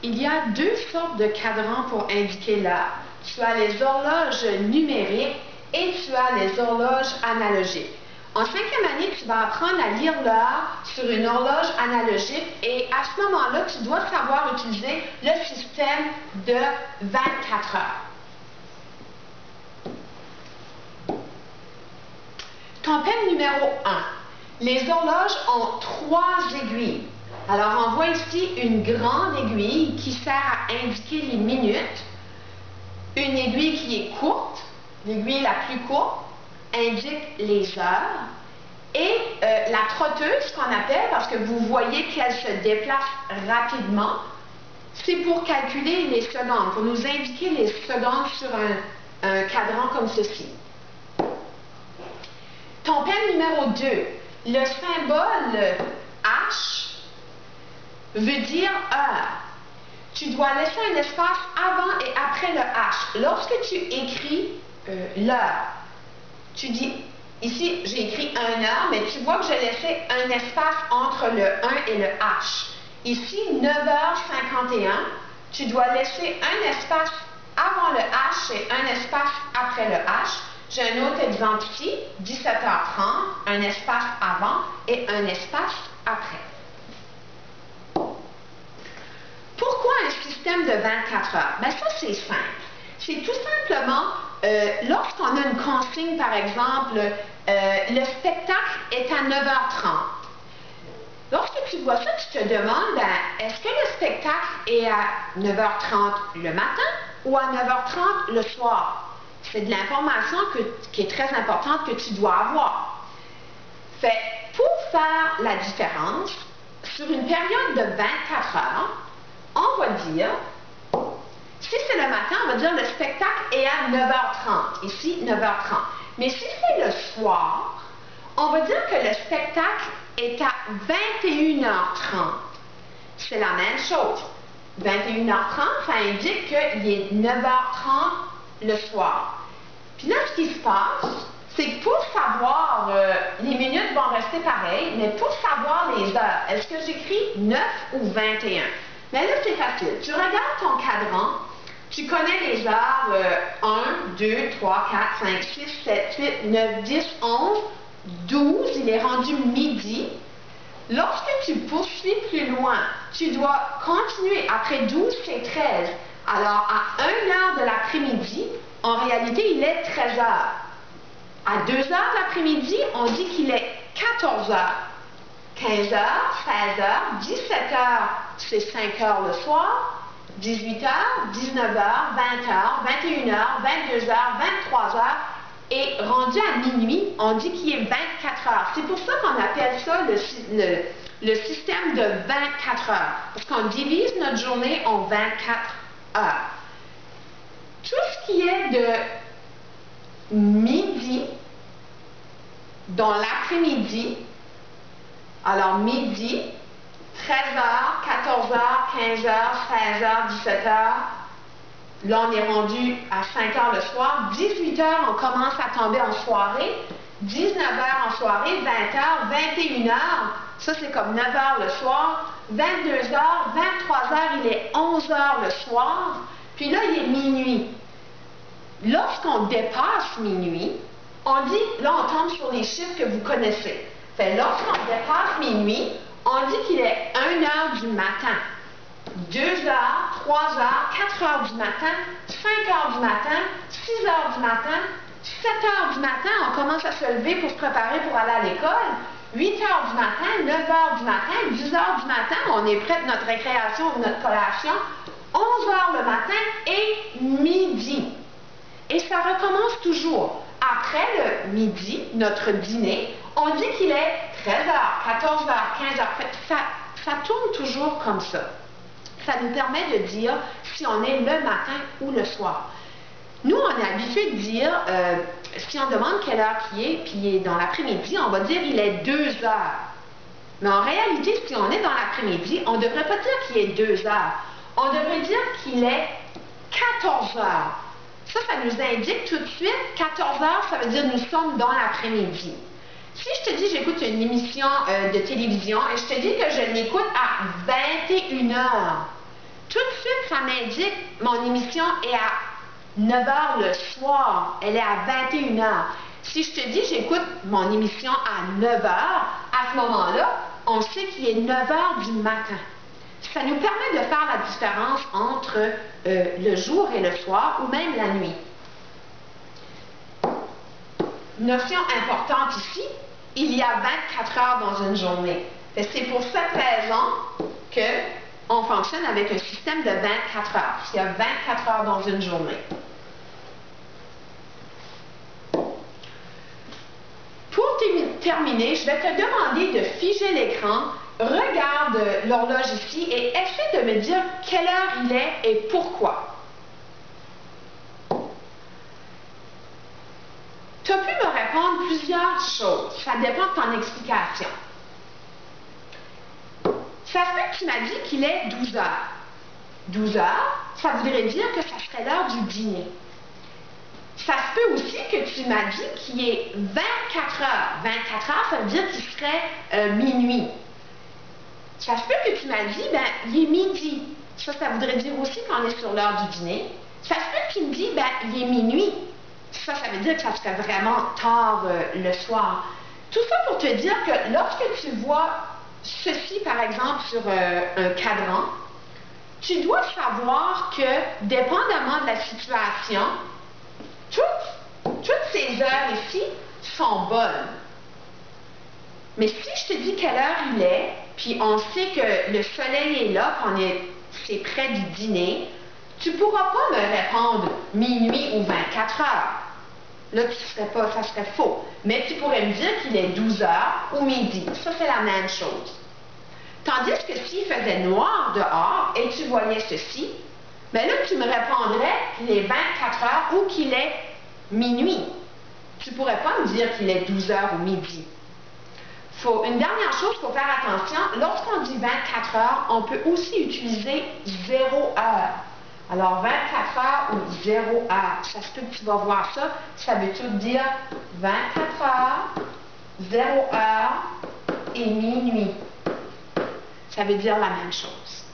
Il y a deux sortes de cadrans pour indiquer l'heure. Tu as les horloges numériques et tu as les horloges analogiques. En 5e année, tu vas apprendre à lire l'heure sur une horloge analogique et à ce moment-là, tu dois savoir utiliser le système de 24 heures. Tempête numéro 1. Les horloges ont 3 aiguilles. Alors, on voit ici une grande aiguille qui sert à indiquer les minutes. Une aiguille qui est courte, l'aiguille la plus courte, indique les heures. Et la trotteuse, qu'on appelle, parce que vous voyez qu'elle se déplace rapidement, c'est pour calculer les secondes, pour nous indiquer les secondes sur un cadran comme ceci. Tempête numéro 2. Le symbole H veut dire heure. Tu dois laisser un espace avant et après le H. Lorsque tu écris l'heure, tu dis, ici j'ai écrit 1 heure, mais tu vois que j'ai laissé un espace entre le 1 et le H. Ici, 9h51, tu dois laisser un espace avant le H et un espace après le H. J'ai un autre exemple ici, 17h30, un espace avant et un espace après. Pourquoi un système de 24 heures? Bien, ça, c'est simple. C'est tout simplement, lorsqu'on a une consigne, par exemple, le spectacle est à 9h30. Lorsque tu vois ça, tu te demandes, est-ce que le spectacle est à 9h30 le matin ou à 9h30 le soir? C'est de l'information qui est très importante que tu dois avoir. Fait, pour faire la différence, sur une période de 24 heures, on va dire, si c'est le matin, on va dire le spectacle est à 9h30. Ici, 9h30. Mais si c'est le soir, on va dire que le spectacle est à 21h30. C'est la même chose. 21h30, ça indique qu'il est 9h30 le soir. Puis là, ce qui se passe, c'est que pour savoir, les minutes vont rester pareilles, mais pour savoir les heures, est-ce que j'écris 9 ou 21? Mais là, c'est facile. Tu regardes ton cadran, tu connais les heures 1, 2, 3, 4, 5, 6, 7, 8, 9, 10, 11, 12, il est rendu midi. Lorsque tu poursuis plus loin, tu dois continuer. Après 12, c'est 13. Alors, à 1 heure de l'après-midi, en réalité, il est 13 heures. À 2 heures de l'après-midi, on dit qu'il est 14 heures. 15 heures, 16 heures, 17 heures, c'est 5 heures le soir, 18 heures, 19 heures, 20 heures, 21 heures, 22 heures, 23 heures, et rendu à minuit, on dit qu'il est 24 heures. C'est pour ça qu'on appelle ça le système de 24 heures, parce qu'on divise notre journée en 24 heures. Tout ce qui est de midi, dans l'après-midi, alors midi, 13h, 14h, 15h, 16h, 17h, là on est rendu à 5h le soir, 18h on commence à tomber en soirée, 19h en soirée, 20h, 21h, ça c'est comme 9h le soir, 22h, 23h, il est 11h le soir, puis là il est minuit. Lorsqu'on dépasse minuit, on dit, là on tombe sur les chiffres que vous connaissez. Fait, lorsqu'on dépasse minuit, on dit qu'il est 1 heure du matin, 2 heures, 3 heures, 4 heures du matin, 5 heures du matin, 6 heures du matin, 7 heures du matin, on commence à se lever pour se préparer pour aller à l'école, 8 heures du matin, 9 heures du matin, 10 heures du matin, on est prêt de notre récréation ou notre collation, 11 heures le matin et midi. Et ça recommence toujours. Après le midi, notre dîner, on dit qu'il est 13h, 14h, 15h. Ça tourne toujours comme ça. Ça nous permet de dire si on est le matin ou le soir. Nous, on est habitué de dire, si on demande quelle heure qu'il est, puis il est dans l'après-midi, on va dire il est 2 heures. Mais en réalité, si on est dans l'après-midi, on ne devrait pas dire qu'il est 2 heures. On devrait dire qu'il est 14 heures. Ça nous indique tout de suite, 14 heures, ça veut dire nous sommes dans l'après-midi. Si je te dis j'écoute une émission de télévision et je te dis que je l'écoute à 21 heures, tout de ça m'indique mon émission est à 9 heures le soir, elle est à 21 heures. Si je te dis j'écoute mon émission à 9 heures, à ce moment-là, on sait qu'il est 9 heures du matin. Ça nous permet de faire la différence entre le jour et le soir, ou même la nuit. Notion importante ici, il y a 24 heures dans une journée. C'est pour cette raison qu'on fonctionne avec un système de 24 heures. Il y a 24 heures dans une journée. Pour terminer, je vais te demander de figer l'écran, regarde l'horloge ici et essaie de me dire quelle heure il est et pourquoi. Tu as pu me répondre plusieurs choses. Ça dépend de ton explication. Ça se fait que tu m'as dit qu'il est 12 heures. 12 heures, ça voudrait dire que ça serait l'heure du dîner. Ça se peut aussi que tu m'as dit qu'il est 24 heures. 24 heures, ça veut dire qu'il serait minuit. Ça se peut que tu m'as dit, ben, il est midi. Ça voudrait dire aussi qu'on est sur l'heure du dîner. Ça se peut que tu me dis, ben, il est minuit. Ça veut dire que ça serait vraiment tard le soir. Tout ça pour te dire que lorsque tu vois ceci, par exemple, sur un cadran, tu dois savoir que, dépendamment de la situation, toutes ces heures ici sont bonnes. Mais si je te dis quelle heure il est, puis on sait que le soleil est là, c'est près du dîner, tu ne pourras pas me répondre minuit ou 24 heures. Là, ça serait faux. Mais tu pourrais me dire qu'il est 12 heures ou midi. Ça, c'est la même chose. Tandis que s'il faisait noir dehors et tu voyais ceci, bien là, tu me répondrais qu'il est 24 heures ou qu'il est minuit. Tu ne pourrais pas me dire qu'il est 12 heures ou midi. Une dernière chose, il faut faire attention. Lorsqu'on dit 24 heures, on peut aussi utiliser 0 heure. Alors, 24 heures ou 0 heure. Ça se peut que tu vas voir ça. Ça veut tout dire 24 heures, 0 heure et minuit. Ça veut dire la même chose.